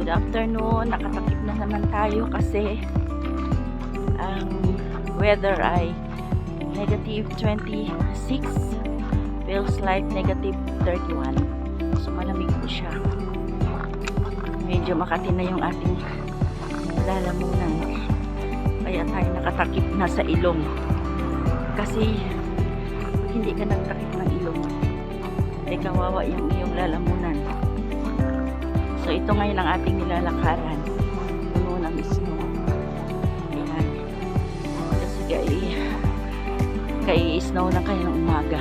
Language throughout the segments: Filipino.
Good afternoon, nakatakip na naman tayo kasi ang weather ay negative 26, feels like negative 31. So malamig po siya. Medyo makati na yung ating lalamunan. Kaya tayo nakatakip na sa ilong. Kasi pag hindi ka nagtakip ng ilong, ay kawawa yung iyong lalamunan. So ito ngayon ang ating nilalakaran. Puno ng snow. Ayan. Kasi kay snow na kayo ng umaga.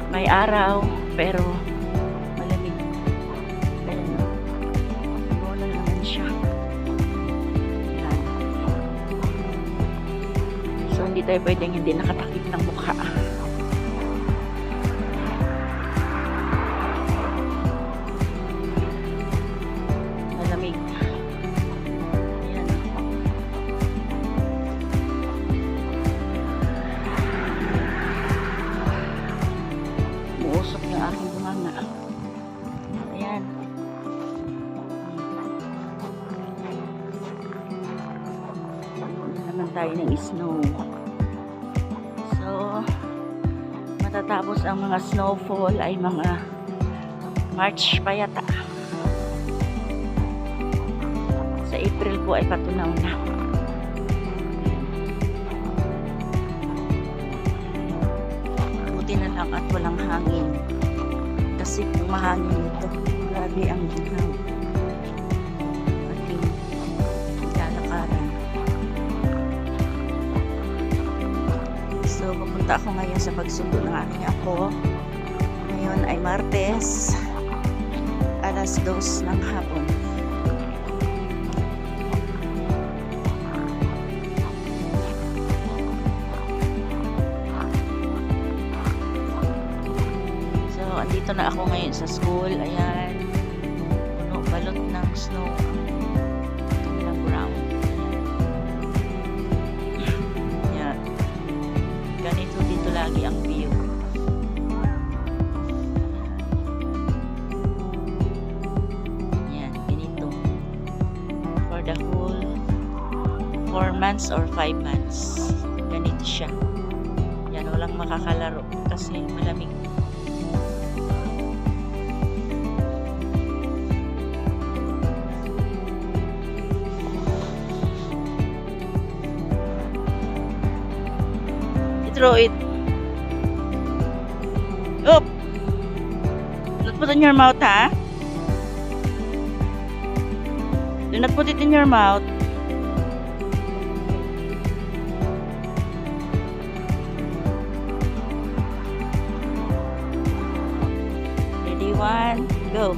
May araw pero malamig. Ayan. Puno na naman siya. Ayan. So hindi tayo pwedeng hindi nakatakip ng mukha. Malamig. Ayan. Muusok yung aking bunganga. Ayan. Naman tayo ng snow. So, matatapos ang mga snowfall ay mga March pa yata. Sa April po ay patunaw na. Buti na lang at walang hangin. Kasi kung mahangin ito, grabe ang ginaw. Ating lalakaran. So, pupunta ako ngayon sa pagsundo ng aking ako. Ngayon ay Martes, alas 2 ng hapon. Andito na ako ngayon sa school. Ayan. Puno, balot ng snow ang kanilang ground. Ayan. Ganito dito lagi ang view. Ayan. Ganito. For the whole 4 months or 5 months. Ganito siya. Yan. Walang makakalaro kasi malamig. Throw it. Oop. Don't put it in your mouth, ha? Do not put it in your mouth. Ready, 1, go.